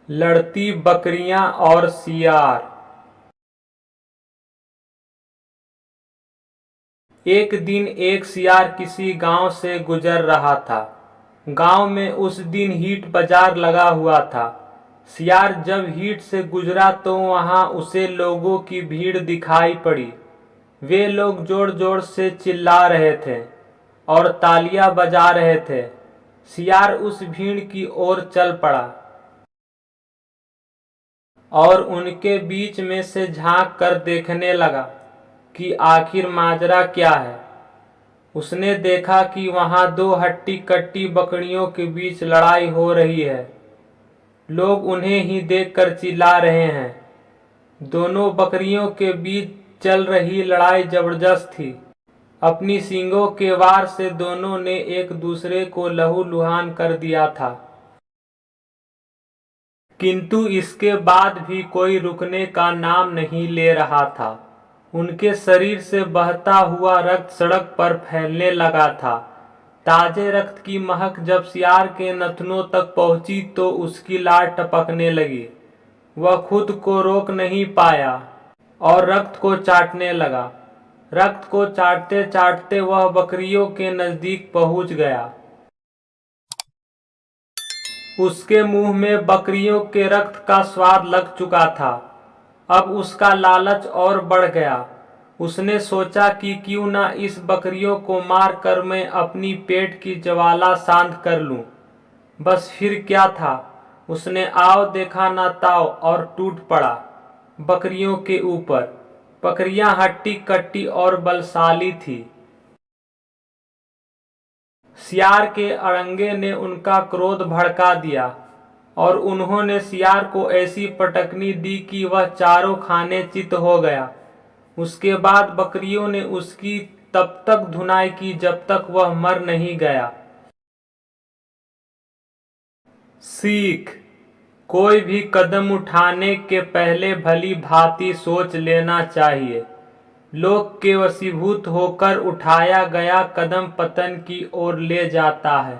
लड़ती बकरियां और सियार। एक दिन एक सियार किसी गांव से गुजर रहा था। गांव में उस दिन हीट बाजार लगा हुआ था। सियार जब हीट से गुजरा तो वहां उसे लोगों की भीड़ दिखाई पड़ी। वे लोग जोर जोर से चिल्ला रहे थे और तालियां बजा रहे थे। सियार उस भीड़ की ओर चल पड़ा और उनके बीच में से झांक कर देखने लगा कि आखिर माजरा क्या है। उसने देखा कि वहां दो हट्टी कट्टी बकरियों के बीच लड़ाई हो रही है। लोग उन्हें ही देखकर चिल्ला रहे हैं। दोनों बकरियों के बीच चल रही लड़ाई जबरदस्त थी। अपनी सींगों के वार से दोनों ने एक दूसरे को लहूलुहान कर दिया था। किंतु इसके बाद भी कोई रुकने का नाम नहीं ले रहा था। उनके शरीर से बहता हुआ रक्त सड़क पर फैलने लगा था। ताजे रक्त की महक जब सियार के नथनों तक पहुंची तो उसकी लार टपकने लगी। वह खुद को रोक नहीं पाया और रक्त को चाटने लगा। रक्त को चाटते चाटते वह बकरियों के नजदीक पहुंच गया। उसके मुंह में बकरियों के रक्त का स्वाद लग चुका था। अब उसका लालच और बढ़ गया। उसने सोचा कि क्यों न इस बकरियों को मार कर मैं अपनी पेट की ज्वाला शांत कर लूं। बस फिर क्या था, उसने आओ देखा ना ताओ और टूट पड़ा बकरियों के ऊपर। बकरियां हट्टी कट्टी और बलशाली थी। सियार के अड़ंगे ने उनका क्रोध भड़का दिया और उन्होंने सियार को ऐसी पटकनी दी कि वह चारों खाने चित हो गया। उसके बाद बकरियों ने उसकी तब तक धुनाई की जब तक वह मर नहीं गया। सीख: कोई भी कदम उठाने के पहले भली भांति सोच लेना चाहिए। लोग के वशीभूत होकर उठाया गया कदम पतन की ओर ले जाता है।